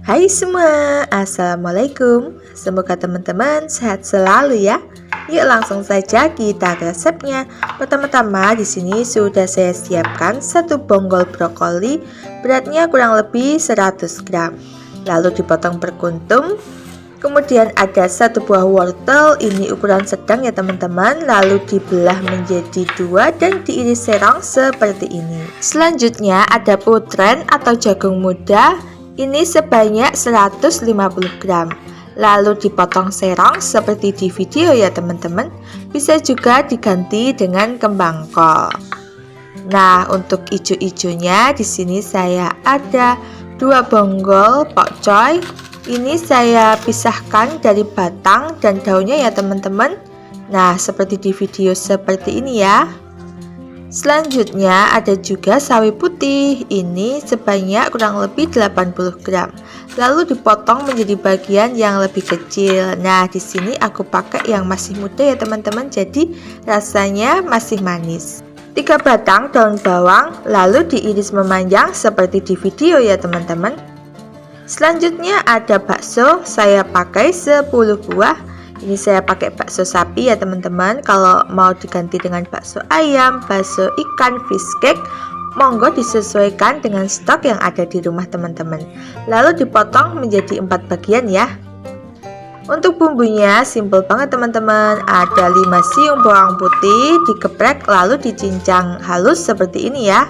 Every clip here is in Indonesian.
Hai semua, Assalamualaikum. Semoga teman-teman sehat selalu ya. Yuk langsung saja kita ke resepnya. Pertama-tama di sini sudah saya siapkan satu bonggol brokoli, beratnya kurang lebih 100 gram. Lalu dipotong per kuntum. Kemudian ada satu buah wortel, ini ukuran sedang ya teman-teman. Lalu dibelah menjadi dua dan diiris serong seperti ini. Selanjutnya ada putren atau jagung muda. Ini sebanyak 150 gram. Lalu dipotong serong seperti di video ya teman-teman. Bisa juga diganti dengan kembang kol. Nah, untuk ijo-ijonya di sini saya ada 2 bonggol pokcoy. Ini saya pisahkan dari batang dan daunnya ya teman-teman. Nah, seperti di video seperti ini ya. Selanjutnya ada juga sawi putih, ini sebanyak kurang lebih 80 gram. Lalu dipotong menjadi bagian yang lebih kecil. Nah, di sini aku pakai yang masih muda ya teman-teman, jadi rasanya masih manis. 3 batang daun bawang, lalu diiris memanjang seperti di video ya teman-teman. Selanjutnya ada bakso, saya pakai 10 buah. Ini saya pakai bakso sapi ya teman-teman. Kalau mau diganti dengan bakso ayam, bakso ikan, fish cake, monggo disesuaikan dengan stok yang ada di rumah teman-teman. Lalu dipotong menjadi 4 bagian ya. Untuk bumbunya simple banget teman-teman. Ada 5 siung bawang putih digeprek lalu dicincang halus seperti ini ya.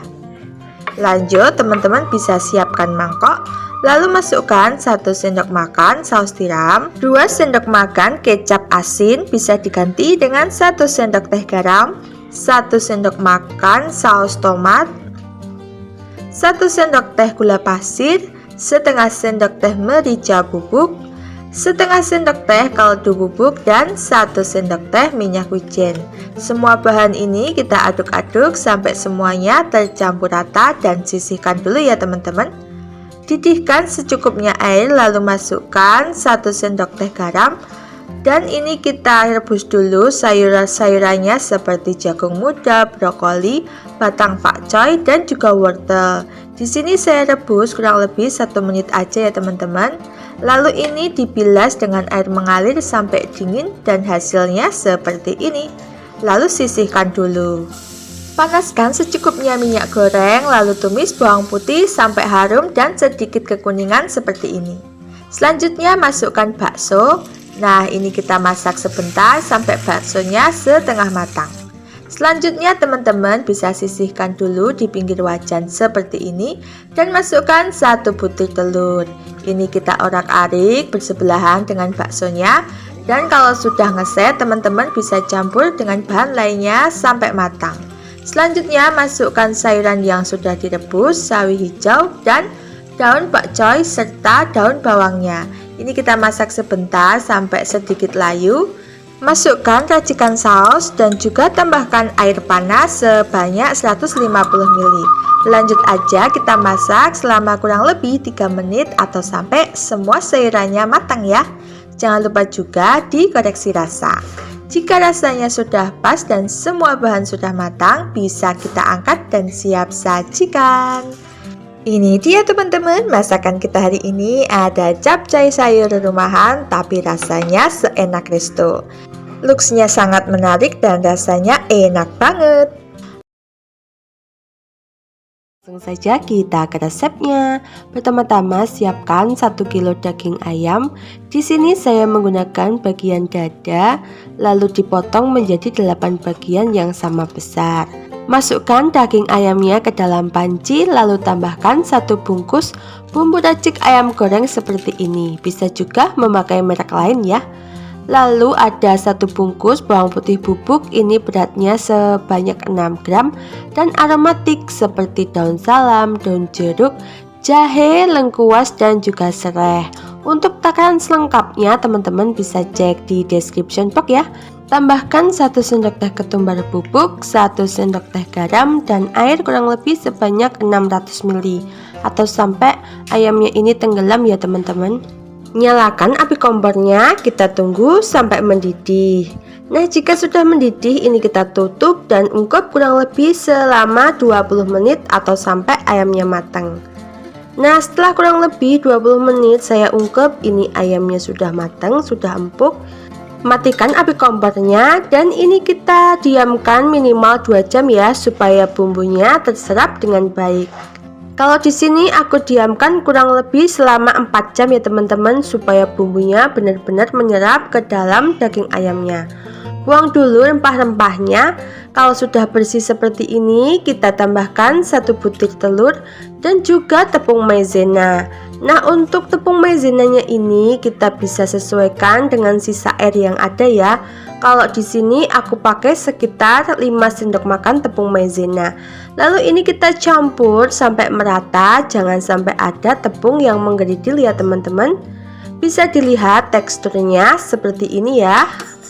Lanjut teman-teman bisa siapkan mangkok. Lalu masukkan 1 sendok makan saus tiram, 2 sendok makan kecap asin, bisa diganti dengan 1 sendok teh garam, 1 sendok makan saus tomat, 1 sendok teh gula pasir, setengah sendok teh merica bubuk, setengah sendok teh kaldu bubuk, dan 1 sendok teh minyak wijen. Semua bahan ini kita aduk-aduk sampai semuanya tercampur rata dan sisihkan dulu ya teman-teman. Didihkan secukupnya air lalu masukkan 1 sendok teh garam. Dan ini kita rebus dulu sayur-sayurannya seperti jagung muda, brokoli, batang pakcoy, dan juga wortel. Di sini saya rebus kurang lebih 1 menit aja ya teman-teman. Lalu ini dibilas dengan air mengalir sampai dingin dan hasilnya seperti ini. Lalu sisihkan dulu. Panaskan secukupnya minyak goreng, lalu tumis bawang putih sampai harum dan sedikit kekuningan seperti ini. Selanjutnya masukkan bakso. Nah, ini kita masak sebentar sampai baksonya setengah matang. Selanjutnya teman-teman bisa sisihkan dulu di pinggir wajan seperti ini dan masukkan 1 butir telur. Ini kita orak-arik bersebelahan dengan baksonya. Dan kalau sudah ngeset, teman-teman bisa campur dengan bahan lainnya sampai matang. Selanjutnya masukkan sayuran yang sudah direbus, sawi hijau, dan daun pakcoy serta daun bawangnya. Ini kita masak sebentar sampai sedikit layu. Masukkan racikan saus dan juga tambahkan air panas sebanyak 150 ml. Lanjut aja kita masak selama kurang lebih 3 menit atau sampai semua sayurannya matang ya. Jangan lupa juga dikoreksi rasa. Jika rasanya sudah pas dan semua bahan sudah matang, bisa kita angkat dan siap sajikan. Ini dia teman-teman, masakan kita hari ini ada capcay sayur rumahan tapi rasanya seenak resto. Looksnya sangat menarik dan rasanya enak banget. Langsung saja kita ke resepnya. Pertama-tama siapkan 1 kilo daging ayam. Di sini saya menggunakan bagian dada, lalu dipotong menjadi 8 bagian yang sama besar. Masukkan daging ayamnya ke dalam panci, lalu tambahkan 1 bungkus bumbu racik ayam goreng seperti ini. Bisa juga memakai merek lain ya. Lalu ada 1 bungkus bawang putih bubuk, ini beratnya sebanyak 6 gram dan aromatik seperti daun salam, daun jeruk, jahe, lengkuas, dan juga serai. Untuk takaran selengkapnya teman-teman bisa cek di description box ya. Tambahkan 1 sendok teh ketumbar bubuk, 1 sendok teh garam, dan air kurang lebih sebanyak 600 ml atau sampai ayamnya ini tenggelam ya teman-teman. Nyalakan api kompornya, kita tunggu sampai mendidih. Nah, jika sudah mendidih, ini kita tutup dan ungkep kurang lebih selama 20 menit atau sampai ayamnya matang. Nah, setelah kurang lebih 20 menit saya ungkep, ini ayamnya sudah matang, sudah empuk. Matikan api kompornya dan ini kita diamkan minimal 2 jam ya, supaya bumbunya terserap dengan baik. Kalau di sini aku diamkan kurang lebih selama 4 jam ya teman-teman, supaya bumbunya benar-benar menyerap ke dalam daging ayamnya. Buang dulu rempah-rempahnya. Kalau sudah bersih seperti ini, kita tambahkan 1 butir telur dan juga tepung maizena. Nah, untuk tepung maizenanya ini kita bisa sesuaikan dengan sisa air yang ada ya. Kalau di sini aku pakai sekitar 5 sendok makan tepung maizena. Lalu ini kita campur sampai merata, jangan sampai ada tepung yang menggeridil ya teman-teman. Bisa dilihat teksturnya seperti ini ya.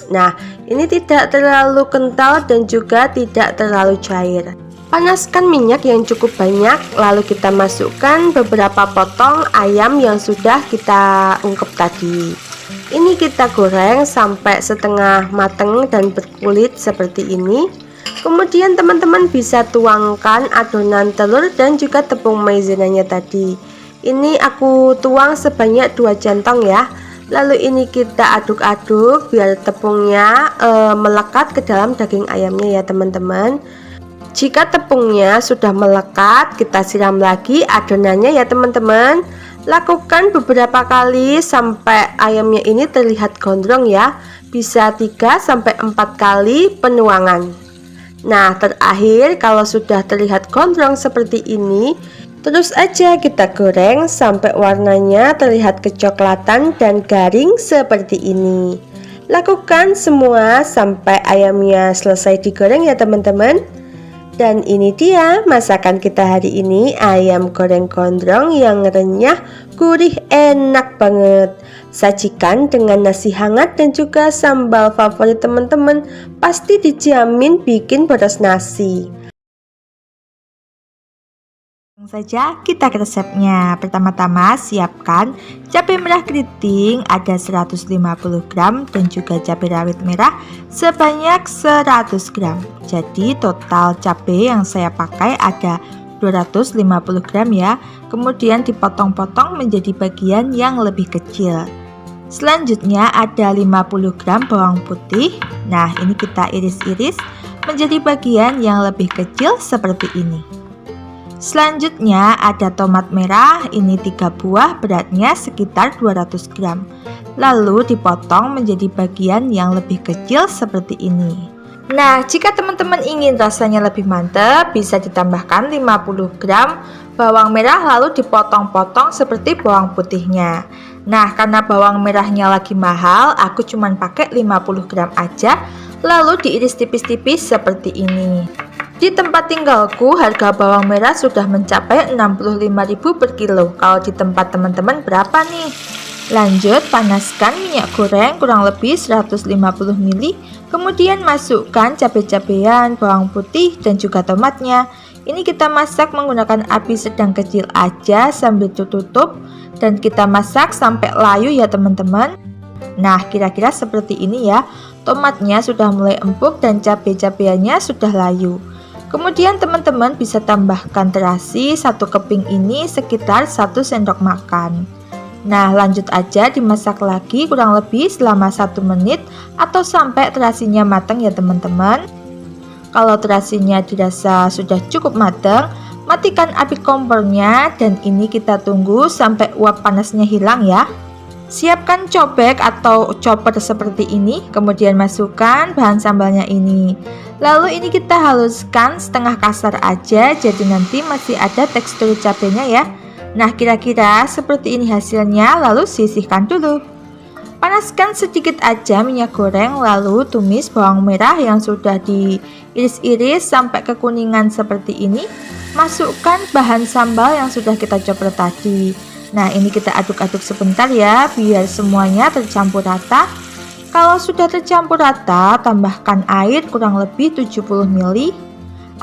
Nah, ini tidak terlalu kental dan juga tidak terlalu cair. Panaskan minyak yang cukup banyak, lalu kita masukkan beberapa potong ayam yang sudah kita ungkep tadi. Ini kita goreng sampai setengah matang dan berkulit seperti ini. Kemudian teman-teman bisa tuangkan adonan telur dan juga tepung maizenanya tadi. Ini aku tuang sebanyak 2 centong ya. Lalu ini kita aduk-aduk biar tepungnya melekat ke dalam daging ayamnya ya teman-teman. Jika tepungnya sudah melekat, kita siram lagi adonannya ya teman-teman. Lakukan beberapa kali sampai ayamnya ini terlihat gondrong ya. Bisa 3-4 kali penuangan. Nah, terakhir kalau sudah terlihat gondrong seperti ini, terus aja kita goreng sampai warnanya terlihat kecoklatan dan garing seperti ini. Lakukan semua sampai ayamnya selesai digoreng ya teman-teman. Dan ini dia masakan kita hari ini, ayam goreng gondrong yang renyah, gurih, enak banget. Sajikan dengan nasi hangat dan juga sambal favorit teman-teman, pasti dijamin bikin boros nasi. Langsung saja kita ke resepnya. Pertama-tama siapkan cabai merah keriting ada 150 gram dan juga cabai rawit merah sebanyak 100 gram. Jadi total cabai yang saya pakai ada 250 gram ya. Kemudian dipotong-potong menjadi bagian yang lebih kecil. Selanjutnya ada 50 gram bawang putih. Nah, ini kita iris-iris menjadi bagian yang lebih kecil seperti ini. Selanjutnya ada tomat merah, ini 3 buah, beratnya sekitar 200 gram. Lalu dipotong menjadi bagian yang lebih kecil seperti ini. Nah, jika teman-teman ingin rasanya lebih mantap, bisa ditambahkan 50 gram bawang merah lalu dipotong-potong seperti bawang putihnya. Nah, karena bawang merahnya lagi mahal, aku cuman pakai 50 gram aja, lalu diiris tipis-tipis seperti ini. Di tempat tinggalku harga bawang merah sudah mencapai 65.000 per kilo. Kalau di tempat teman-teman berapa nih? Lanjut panaskan minyak goreng kurang lebih 150 ml. Kemudian masukkan cabai-cabean, bawang putih dan juga tomatnya. Ini kita masak menggunakan api sedang kecil aja sambil tutup dan kita masak sampai layu ya teman-teman. Nah, kira-kira seperti ini ya. Tomatnya sudah mulai empuk dan cabai-cabeannya sudah layu. Kemudian teman-teman bisa tambahkan terasi, 1 keping ini sekitar 1 sendok makan. Nah, lanjut aja dimasak lagi kurang lebih selama 1 menit atau sampai terasinya matang ya teman-teman. Kalau terasinya dirasa sudah cukup matang, matikan api kompornya dan ini kita tunggu sampai uap panasnya hilang ya. Siapkan cobek atau chopper seperti ini, kemudian masukkan bahan sambalnya ini. Lalu ini kita haluskan setengah kasar aja, jadi nanti masih ada tekstur cabenya ya. Nah, kira-kira seperti ini hasilnya, lalu sisihkan dulu. Panaskan sedikit aja minyak goreng, lalu tumis bawang merah yang sudah diiris-iris sampai kekuningan seperti ini. Masukkan bahan sambal yang sudah kita chopper tadi. Nah, ini kita aduk-aduk sebentar ya, biar semuanya tercampur rata. Kalau sudah tercampur rata, tambahkan air kurang lebih 70 ml.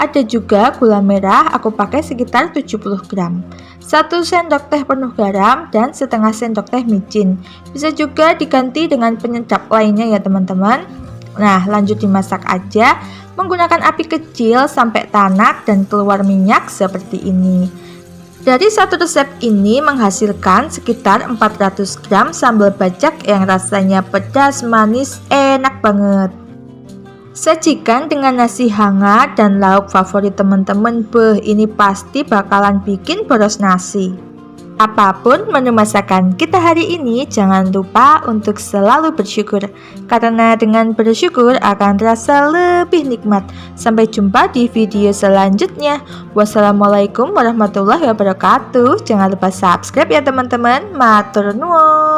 Ada juga gula merah, aku pakai sekitar 70 gram. 1 sendok teh penuh garam dan setengah sendok teh micin. Bisa juga diganti dengan penyedap lainnya ya teman-teman. Nah, lanjut dimasak aja menggunakan api kecil sampai tanak dan keluar minyak seperti ini. Dari satu resep ini menghasilkan sekitar 400 gram sambal bacak yang rasanya pedas, manis, enak banget. Sajikan dengan nasi hangat dan lauk favorit teman-teman. Ini pasti bakalan bikin boros nasi. Apapun menu masakan kita hari ini, jangan lupa untuk selalu bersyukur, karena dengan bersyukur akan terasa lebih nikmat. Sampai jumpa di video selanjutnya. Wassalamualaikum warahmatullahi wabarakatuh. Jangan lupa subscribe ya teman-teman. Matur nuwun.